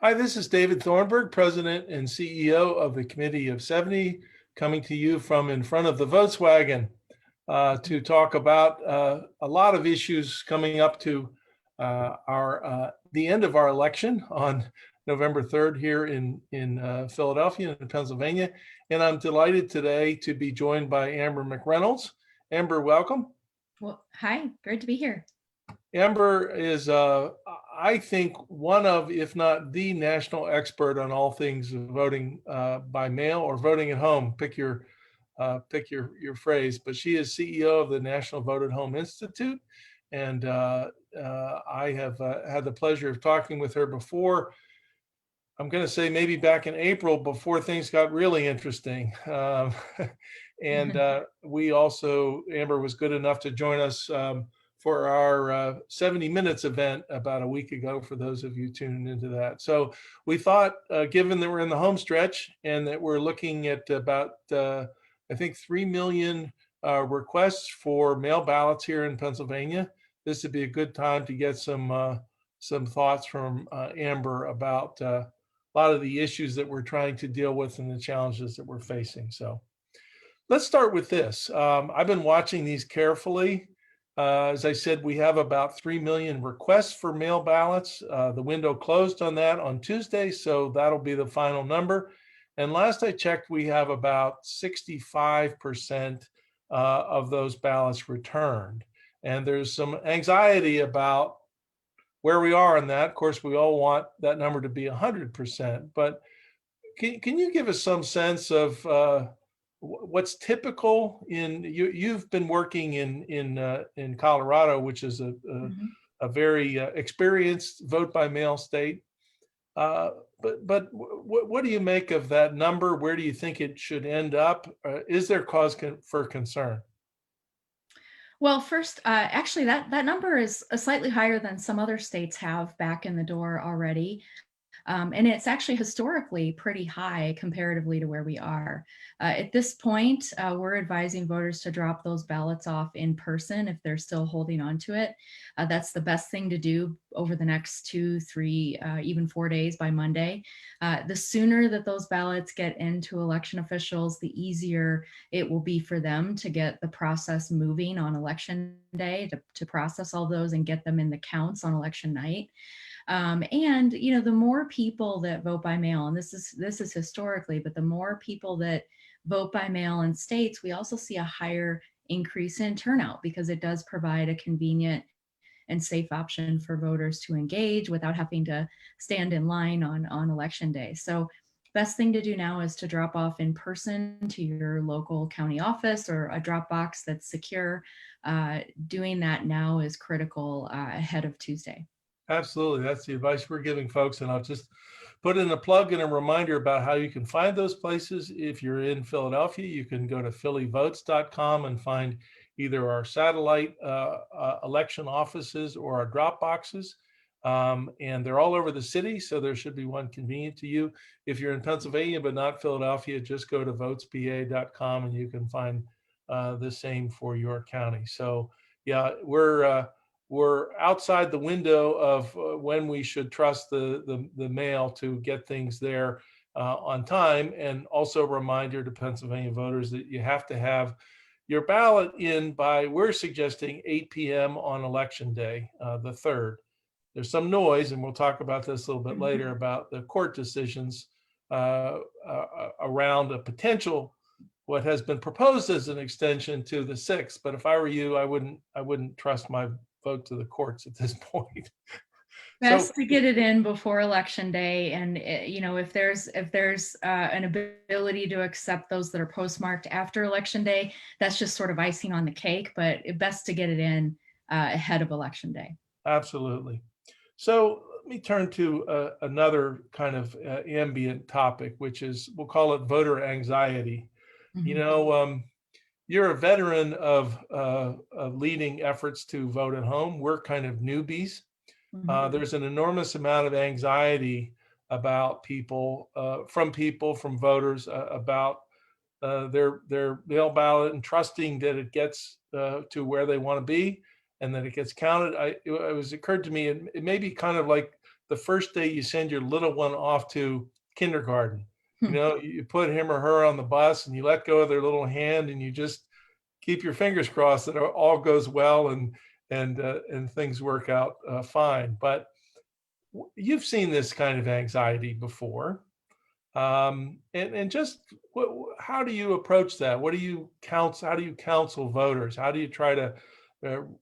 Hi, this is David Thornburg, President and CEO of the Committee of 70, coming to you from in front of the Volkswagen to talk about a lot of issues coming up to the end of our election on November 3rd here in Philadelphia and Pennsylvania. And I'm delighted today to be joined by Amber McReynolds. Amber, welcome. Well, hi, great to be here. Amber is, I think, one of, if not the national expert on all things voting by mail or voting at home. Pick your phrase. But she is CEO of the National Vote at Home Institute, and I have had the pleasure of talking with her before. I'm going to say maybe back in April before things got really interesting. And we also, Amber was good enough to join us for our 70 Minutes event about a week ago, for those of you tuned into that. So we thought, given that we're in the home stretch and that we're looking at about, I think, 3 million requests for mail ballots here in Pennsylvania, this would be a good time to get some thoughts from Amber about a lot of the issues that we're trying to deal with and the challenges that we're facing. So let's start with this. I've been watching these carefully. As I said, we have about 3 million requests for mail ballots. The window closed on that on Tuesday, so that'll be the final number. And last I checked, we have about 65% of those ballots returned. And there's some anxiety about where we are on that. Of course, we all want that number to be 100%, but can you give us some sense of what's typical you've been working in Colorado, which is a very experienced vote by mail state. But what do you make of that number? Where do you think it should end up? Is there cause for concern? Well, first, actually, that number is slightly higher than some other states have back in the door already. And it's actually historically pretty high comparatively to where we are. At this point, we're advising voters to drop those ballots off in person if they're still holding on to it. That's the best thing to do over the next 2, 3, even 4 days by Monday. The sooner that those ballots get into election officials, the easier it will be for them to get the process moving on election day, to process all those and get them in the counts on election night. And the more people that vote by mail, and this is historically, but the more people that vote by mail in states, we also see a higher increase in turnout because it does provide a convenient and safe option for voters to engage without having to stand in line on election day. So best thing to do now is to drop off in person to your local county office or a drop box that's secure. Doing that now is critical ahead of Tuesday. Absolutely. That's the advice we're giving folks. And I'll just put in a plug and a reminder about how you can find those places. If you're in Philadelphia, you can go to phillyvotes.com and find either our satellite election offices or our drop boxes. And they're all over the city, so there should be one convenient to you. If you're in Pennsylvania but not Philadelphia, just go to votespa.com and you can find the same for your county. So yeah, we're outside the window of when we should trust the mail to get things there on time. And also a reminder to Pennsylvania voters that you have to have your ballot in by, we're suggesting 8 p.m. on election day, the 3rd. There's some noise, and we'll talk about this a little bit later, about the court decisions around a potential, what has been proposed as an extension to the 6th. But if I were you, I wouldn't trust my vote to the courts at this point. Best to get it in before election day, and if there's an ability to accept those that are postmarked after election day, that's just sort of icing on the cake. But best to get it in ahead of election day. Absolutely. So let me turn to another kind of ambient topic, which is, we'll call it voter anxiety. You're a veteran of leading efforts to vote at home. We're kind of newbies. There's an enormous amount of anxiety about from voters about their mail ballot and trusting that it gets to where they want to be and that it gets counted. It was occurred to me, it may be kind of like the first day you send your little one off to kindergarten. You Hmm. know, you put him or her on the bus and you let go of their little hand and you just keep your fingers crossed that all goes well and things work out fine. But you've seen this kind of anxiety before, and just how do you approach that? What do you counsel? How do you counsel voters? How do you try to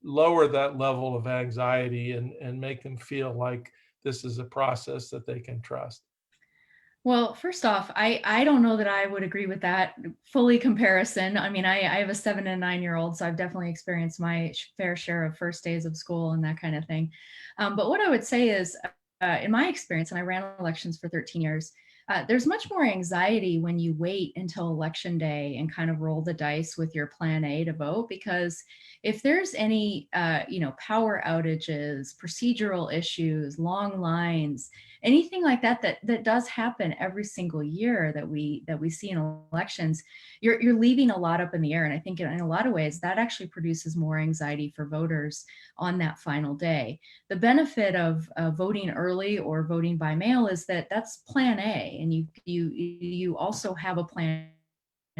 lower that level of anxiety and make them feel like this is a process that they can trust? Well, first off, I don't know that I would agree with that fully comparison. I mean, I have a 7 and 9 year old, so I've definitely experienced my fair share of first days of school and that kind of thing. But what I would say is, in my experience, and I ran elections for 13 years, there's much more anxiety when you wait until election day and kind of roll the dice with your plan A to vote, because if there's any, power outages, procedural issues, long lines, anything like that does happen every single year that we see in elections, you're leaving a lot up in the air. And I think in a lot of ways that actually produces more anxiety for voters on that final day. The benefit of voting early or voting by mail is that that's plan A, and you also have a plan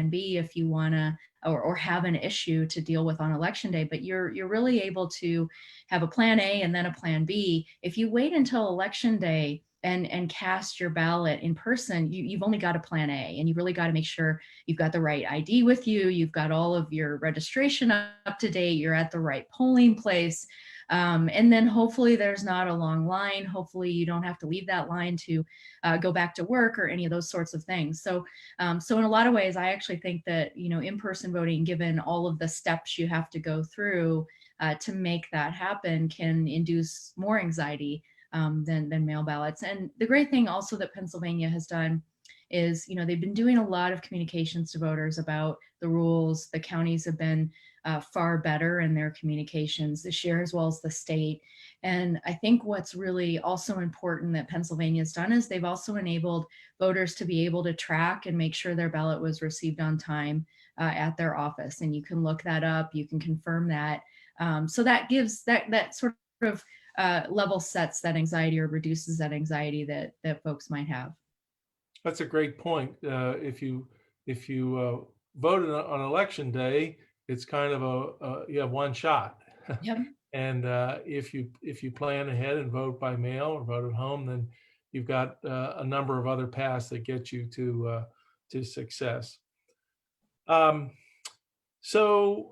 B if you want to, or have an issue to deal with on election day. But you're really able to have a plan A and then a plan B. If you wait until election day and cast your ballot in person, you've only got a plan A, and you really got to make sure you've got the right ID with you, you've got all of your registration up to date, you're at the right polling place. And then hopefully there's not a long line. Hopefully you don't have to leave that line to go back to work or any of those sorts of things. So in a lot of ways, I actually think that, in-person voting, given all of the steps you have to go through to make that happen, can induce more anxiety than mail ballots. And the great thing also that Pennsylvania has done is, they've been doing a lot of communications to voters about the rules. The counties have been far better in their communications this year, as well as the state. And I think what's really also important that Pennsylvania has done is they've also enabled voters to be able to track and make sure their ballot was received on time at their office. And you can look that up, you can confirm that. So that gives that sort of level sets that anxiety, or reduces that anxiety that folks might have. That's a great point. If you voted on election day, it's kind of you have one shot. Yep. And if you plan ahead and vote by mail or vote at home, then you've got a number of other paths that get you to success. Um, so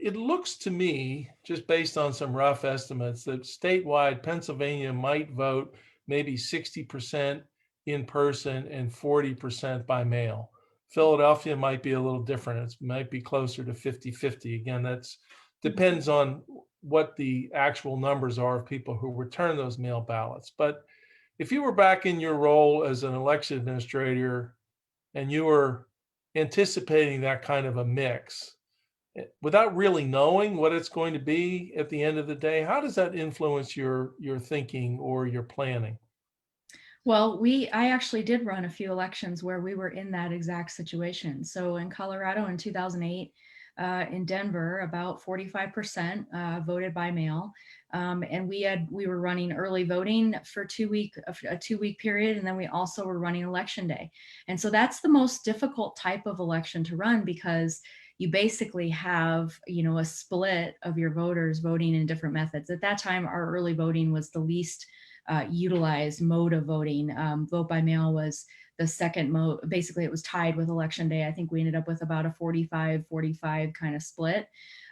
it looks to me, just based on some rough estimates, that statewide Pennsylvania might vote maybe 60% in person and 40% by mail. Philadelphia might be a little different. It might be closer to 50-50. Again, that's depends on what the actual numbers are of people who return those mail ballots. But if you were back in your role as an election administrator and you were anticipating that kind of a mix, without really knowing what it's going to be at the end of the day, how does that influence your thinking or your planning? Well, I actually did run a few elections where we were in that exact situation. So in Colorado in 2008, in Denver, about 45% voted by mail, and we were running early voting for a 2 week period, and then we also were running election day. And so that's the most difficult type of election to run, because you basically have, a split of your voters voting in different methods. At that time, our early voting was the least utilized mode of voting. Vote by mail was the second mode. Basically, it was tied with election day. I think we ended up with about a 45-45 kind of split,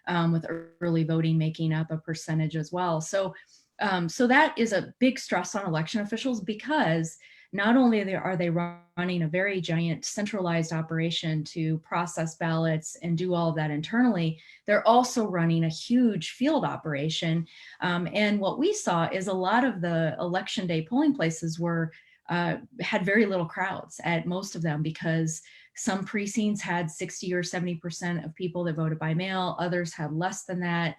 with early voting making up a percentage as well. So that is a big stress on election officials, because not only are they running a very giant centralized operation to process ballots and do all of that internally, they're also running a huge field operation. And what we saw is a lot of the election day polling places had very little crowds at most of them, because some precincts had 60 or 70% of people that voted by mail. Others had less than that.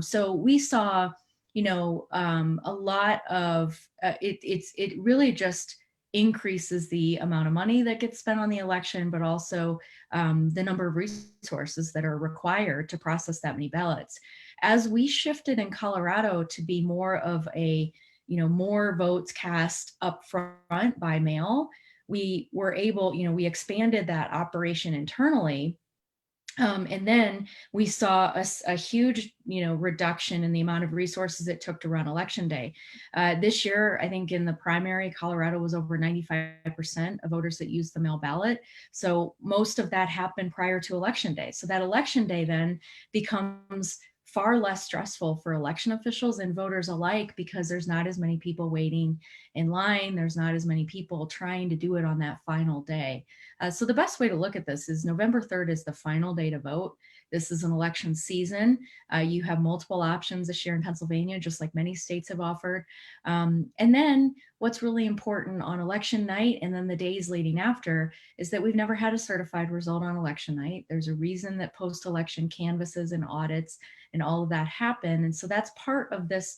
So we saw, a lot of it really just increases the amount of money that gets spent on the election, but also the number of resources that are required to process that many ballots. As we shifted in Colorado to be more of a more votes cast up front by mail, we were able, we expanded that operation internally. And then we saw a huge, reduction in the amount of resources it took to run election day. This year, I think in the primary, Colorado was over 95% of voters that used the mail ballot. So most of that happened prior to election day. So that election day then becomes far less stressful for election officials and voters alike, because there's not as many people waiting in line. There's not as many people trying to do it on that final day. So the best way to look at this is November 3rd is the final day to vote. This is an election season. You have multiple options this year in Pennsylvania, just like many states have offered. And then what's really important on election night and then the days leading after is that we've never had a certified result on election night. There's a reason that post-election canvasses and audits and all of that happen. And so that's part of this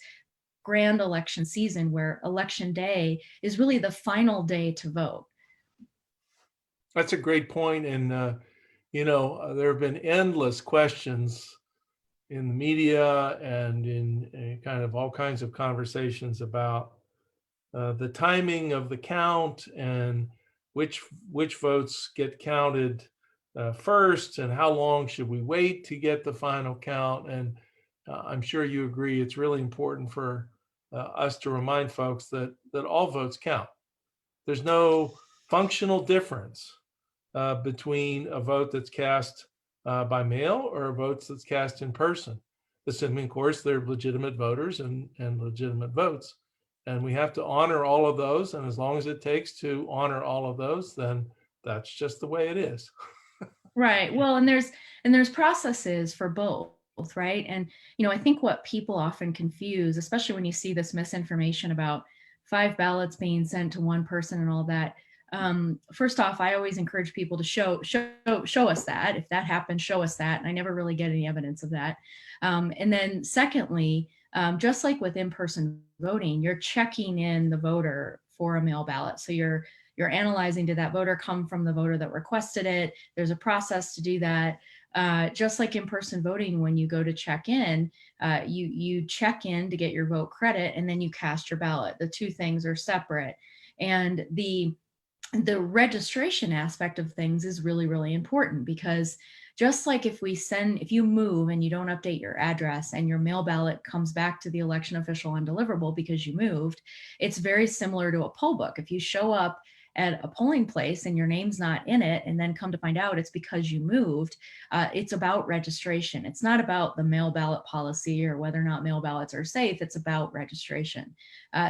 grand election season, where election day is really the final day to vote. That's a great point. And, there have been endless questions in the media and in kind of all kinds of conversations about the timing of the count and which votes get counted first, and how long should we wait to get the final count. And I'm sure you agree it's really important for us to remind folks that all votes count. There's no functional difference between a vote that's cast by mail or a vote that's cast in person. Assuming, of course, they're legitimate voters and legitimate votes. And we have to honor all of those. And as long as it takes to honor all of those, then that's just the way it is. Right. Well, and there's processes for both, right? And I think what people often confuse, especially when you see this misinformation about 5 ballots being sent to one person and all that. First off, I always encourage people to show us that. If that happens, show us that. And I never really get any evidence of that. And then secondly, just like with in-person voting, you're checking in the voter for a mail ballot. So you're analyzing, did that voter come from the voter that requested it? There's a process to do that. Just like in-person voting, when you go to check in, you check in to get your vote credit, and then you cast your ballot. The two things are separate. And the registration aspect of things is really, really important, because just like if you move and you don't update your address and your mail ballot comes back to the election official undeliverable because you moved, it's very similar to a poll book. If you show up at a polling place and your name's not in it, and then come to find out it's because you moved, it's about registration. It's not about the mail ballot policy or whether or not mail ballots are safe. It's about registration.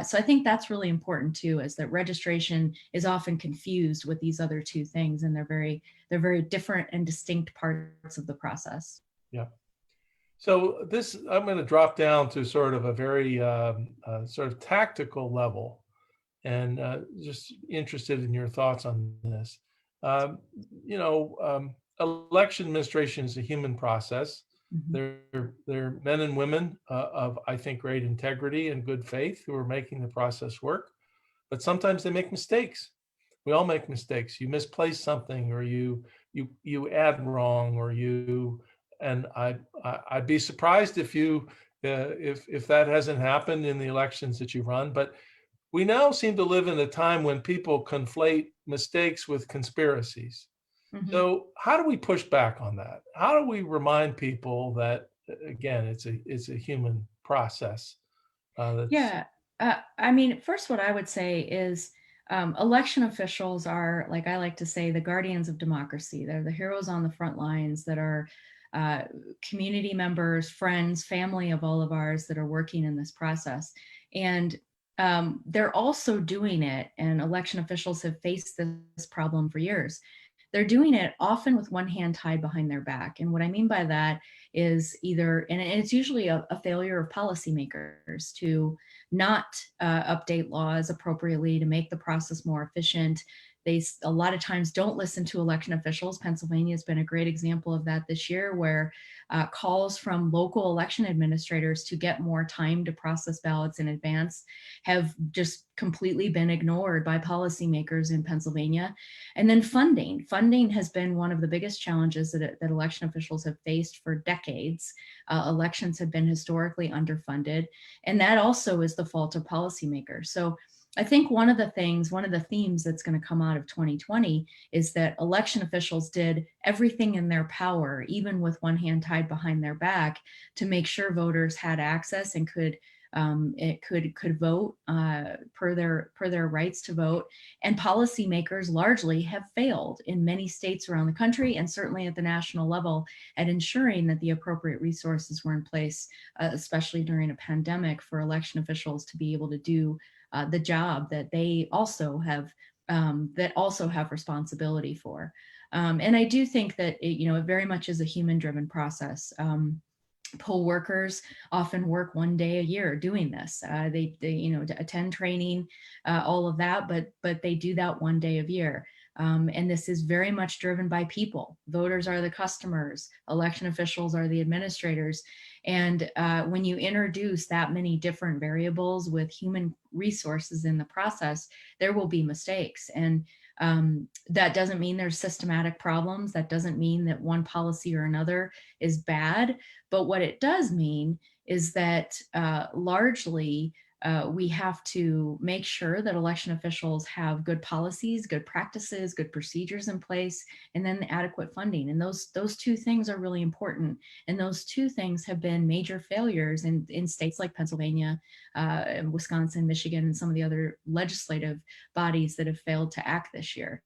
So I think that's really important too, is that registration is often confused with these other two things, and they're very different and distinct parts of the process. Yeah. So I'm going to drop down to sort of a very sort of tactical level, and just interested in your thoughts on this. Um, Election administration is a human process. Mhm. They're men and women of, I think, great integrity and good faith who are making the process work. But sometimes they make mistakes. We all make mistakes. You misplace something, or you add wrong, or and I'd be surprised if if that hasn't happened in the elections that you run. But we now seem to live in a time when people conflate mistakes with conspiracies. Mhm. So how do we push back on that? How do we remind people that, again, it's a human process? That's Yeah. I mean, first, what I would say is election officials are, like I like to say, the guardians of democracy. They're the heroes on the front lines that are uh, community members, friends, family of all of ours that are working in this process. And they're also doing it, and election officials have faced this problem for years. They're doing it often with one hand tied behind their back. And what I mean by that is either, and it's usually a failure of policymakers to not update laws appropriately to make the process more efficient, a lot of times don't listen to election officials. Pennsylvania has been a great example of that this year, where calls from local election administrators to get more time to process ballots in advance have just completely been ignored by policymakers in Pennsylvania. And then funding has been one of the biggest challenges that election officials have faced for decades. Elections have been historically underfunded, and that also is the fault of policymakers. So I think one of the themes that's going to come out of 2020 is that election officials did everything in their power, even with one hand tied behind their back, to make sure voters had access and could vote per their rights to vote. And policymakers largely have failed in many states around the country, and certainly at the national level, at ensuring that the appropriate resources were in place, especially during a pandemic, for election officials to be able to do the job that they also have responsibility for. And I do think that it very much is a human-driven process. Poll workers often work one day a year doing this. They attend training, all of that, but they do that one day of year. And this is very much driven by people. Voters are the customers, election officials are the administrators. And when you introduce that many different variables with human resources in the process, there will be mistakes. And that doesn't mean there's systematic problems. That doesn't mean that one policy or another is bad. But what it does mean is that largely we have to make sure that election officials have good policies, good practices, good procedures in place, and then adequate funding. And those two things are really important. And those two things have been major failures in states like Pennsylvania, Wisconsin, Michigan, and some of the other legislative bodies that have failed to act this year.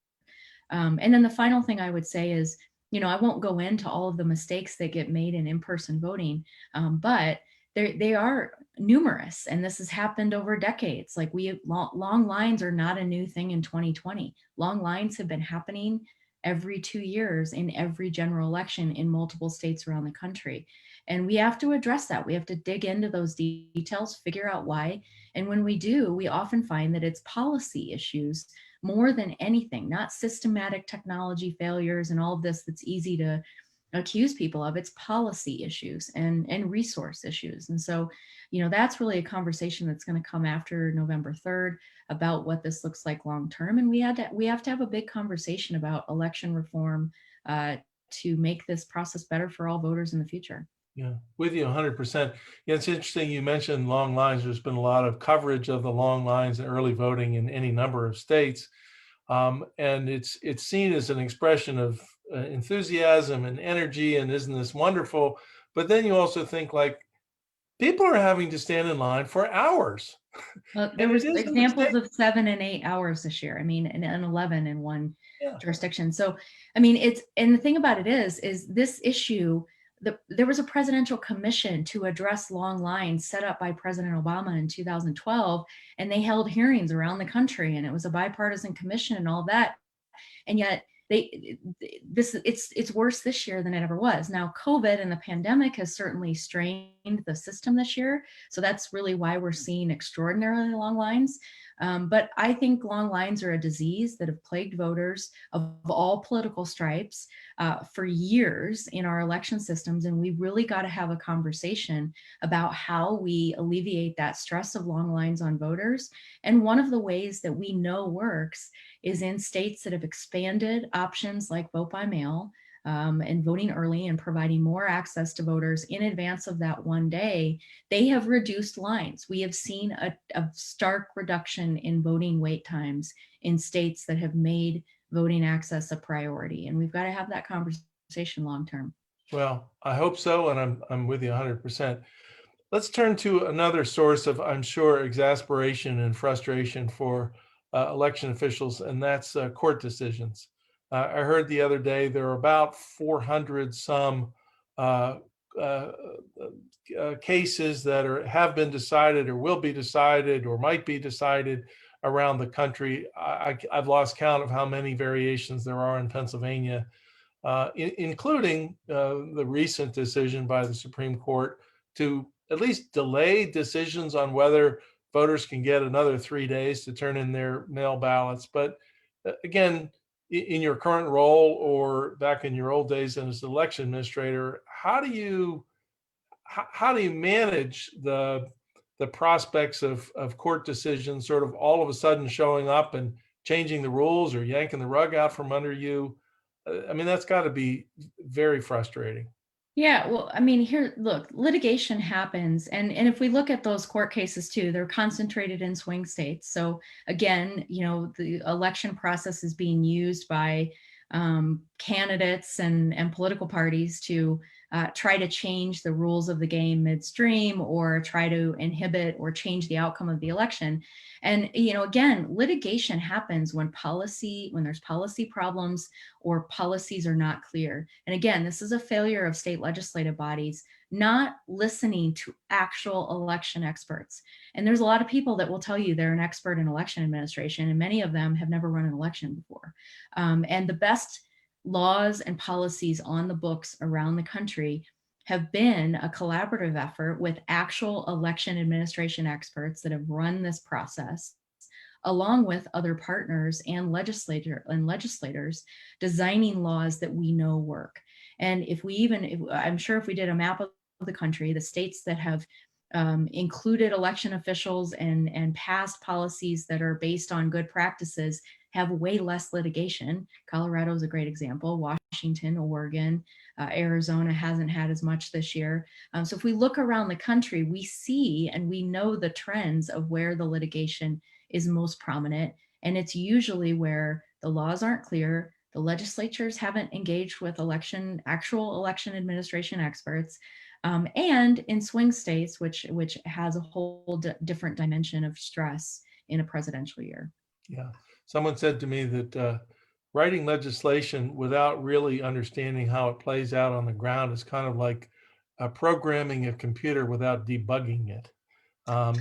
And then the final thing I would say is, I won't go into all of the mistakes that get made in in-person voting, but they are numerous, and this has happened over decades. Like long lines are not a new thing in 2020. Long lines have been happening every 2 years in every general election in multiple states around the country. And we have to address that. We have to dig into those details, figure out why. And when we do, we often find that it's policy issues more than anything, not systematic technology failures and all of this that's easy to accuse people of. It's policy issues and resource issues. And so, that's really a conversation that's going to come after November 3rd about what this looks like long term. And we have to have a big conversation about election reform to make this process better for all voters in the future. Yeah, with you 100%. Yeah, it's interesting you mentioned long lines. There's been a lot of coverage of the long lines and early voting in any number of states. And it's seen as an expression of enthusiasm and energy, and isn't this wonderful? But then you also think, like, people are having to stand in line for hours. Well, there was examples of 7 and 8 hours this year. I mean, and 11 in one jurisdiction. So, I mean, and the thing about it is this issue, there was a presidential commission to address long lines set up by President Obama in 2012, and they held hearings around the country, and it was a bipartisan commission and all that. And yet it's worse this year than it ever was. Now, COVID and the pandemic has certainly strained the system this year. So that's really why we're seeing extraordinarily long lines. But I think long lines are a disease that have plagued voters of all political stripes for years in our election systems. And we really got to have a conversation about how we alleviate that stress of long lines on voters. And one of the ways that we know works is in states that have expanded options like vote by mail and voting early and providing more access to voters in advance of that one day. They have reduced lines. We have seen a stark reduction in voting wait times in states that have made voting access a priority. And we've got to have that conversation long term. Well, I hope so, and I'm with you 100%. Let's turn to another source of, I'm sure, exasperation and frustration for election officials, and that's court decisions. I heard the other day there are about 400 some cases that have been decided or will be decided or might be decided around the country. I've lost count of how many variations there are in Pennsylvania, including the recent decision by the Supreme Court to at least delay decisions on whether voters can get another 3 days to turn in their mail ballots. But again, in your current role or back in your old days as an election administrator, how do you manage the prospects of court decisions sort of all of a sudden showing up and changing the rules or yanking the rug out from under you? I mean, that's got to be very frustrating. Yeah, well, I mean, here, look, litigation happens, and if we look at those court cases too, they're concentrated in swing states. So again, the election process is being used by candidates and political parties to try to change the rules of the game midstream, or try to inhibit or change the outcome of the election. And again, litigation happens when there's policy problems or policies are not clear. And again, this is a failure of state legislative bodies not listening to actual election experts. And there's a lot of people that will tell you they're an expert in election administration, and many of them have never run an election before. And the best laws and policies on the books around the country have been a collaborative effort with actual election administration experts that have run this process, along with other partners and legislators designing laws that we know work. And I'm sure if we did a map of the country, the states that have included election officials and passed policies that are based on good practices have way less litigation. Colorado is a great example. Washington, Oregon, Arizona hasn't had as much this year. So if we look around the country, we see and we know the trends of where the litigation is most prominent. And it's usually where the laws aren't clear, the legislatures haven't engaged with actual election administration experts, and in swing states, which has a whole different dimension of stress in a presidential year. Yeah. Someone said to me that writing legislation without really understanding how it plays out on the ground is kind of like programming a computer without debugging it. And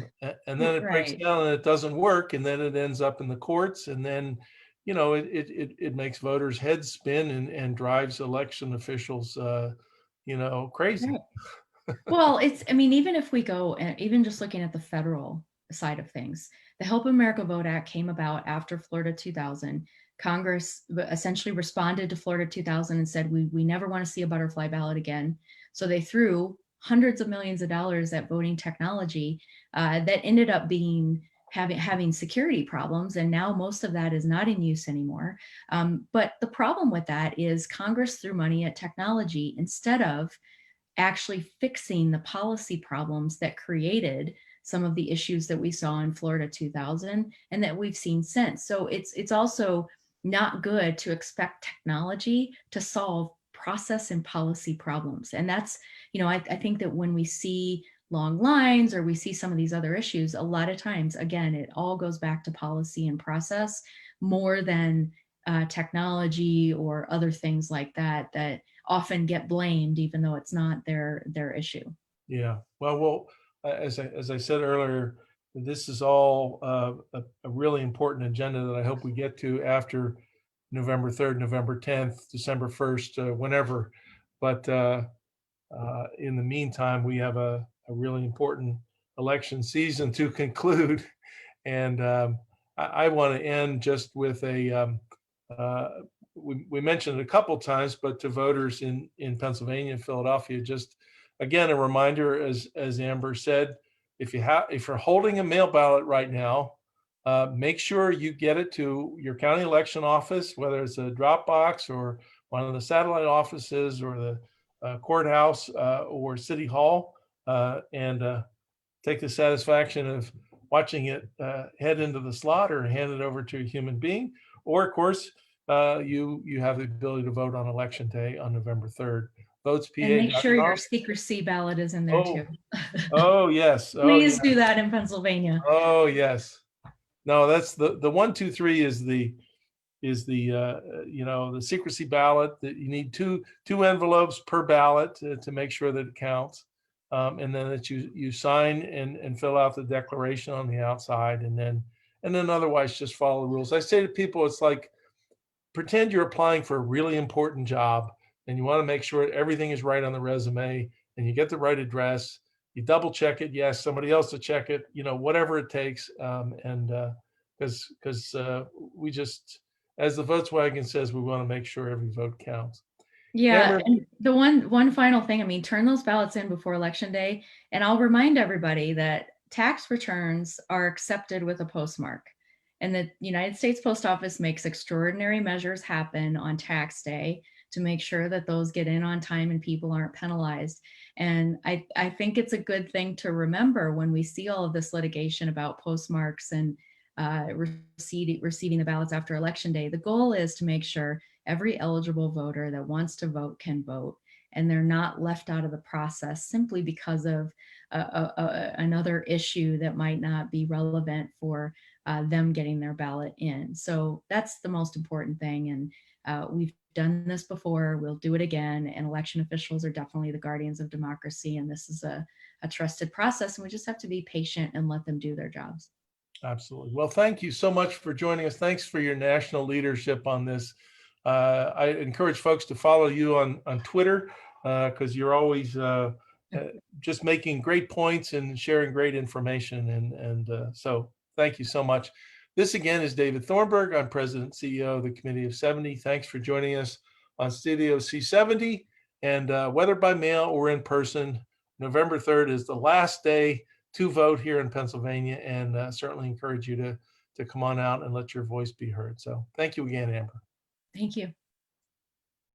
then it breaks Right. down and it doesn't work, and then it ends up in the courts, and then it makes voters' heads spin and drives election officials crazy. Right. Well, I mean, even if we go, and even just looking at the federal side of things, the Help America Vote Act came about after Florida 2000. Congress essentially responded to Florida 2000 and said, we never want to see a butterfly ballot again. So they threw hundreds of millions of dollars at voting technology that ended up having security problems. And now most of that is not in use anymore. But the problem with that is Congress threw money at technology instead of actually fixing the policy problems that created some of the issues that we saw in Florida 2000 and that we've seen since. So it's also not good to expect technology to solve process and policy problems. And that's, I think that when we see long lines or we see some of these other issues, a lot of times, again, it all goes back to policy and process more than technology or other things like that often get blamed, even though it's not their issue. Yeah. Well, as I said earlier, this is all a really important agenda that I hope we get to after November 3rd, November 10th, December 1st, whenever. But in the meantime, we have a really important election season to conclude. And I want to end just with we mentioned it a couple times, but to voters in Pennsylvania and Philadelphia, just again, a reminder, as Amber said, if you're holding a mail ballot right now, make sure you get it to your county election office, whether it's a drop box or one of the satellite offices or the courthouse or city hall, and take the satisfaction of watching it head into the slot or hand it over to a human being. Or, of course, you have the ability to vote on election day on November 3rd. And make sure your Votespa.gov. secrecy ballot is in there too. Oh, oh yes. Oh Please yes. do that in Pennsylvania. Oh yes. No, that's the 1, 2, 3 is the the secrecy ballot, that you need two envelopes per ballot to make sure that it counts, and then that you sign and fill out the declaration on the outside, and then otherwise just follow the rules. I say to people, it's like pretend you're applying for a really important job and you want to make sure everything is right on the resume and you get the right address. You double check it. You ask somebody else to check it. Whatever it takes, and because we just as the Volkswagen says, we want to make sure every vote counts. Yeah, Amber, and the one final thing, I mean, turn those ballots in before election day, and I'll remind everybody that tax returns are accepted with a postmark. And the United States Post Office makes extraordinary measures happen on tax day to make sure that those get in on time and people aren't penalized. And I think it's a good thing to remember when we see all of this litigation about postmarks and receiving the ballots after election day. The goal is to make sure every eligible voter that wants to vote can vote, and they're not left out of the process simply because of another issue that might not be relevant for them getting their ballot in. So that's the most important thing. And we've done this before, we'll do it again. And election officials are definitely the guardians of democracy. And this is a trusted process. And we just have to be patient and let them do their jobs. absolutely. Well, thank you so much for joining us. Thanks for your national leadership on this. I encourage folks to follow you on Twitter because you're always just making great points and sharing great information. And so thank you so much. This again is David Thornburg. I'm President and CEO of the Committee of 70. Thanks for joining us on Studio C70. And whether by mail or in person, November 3rd is the last day to vote here in Pennsylvania, and certainly encourage you to come on out and let your voice be heard. So thank you again, Amber. Thank you.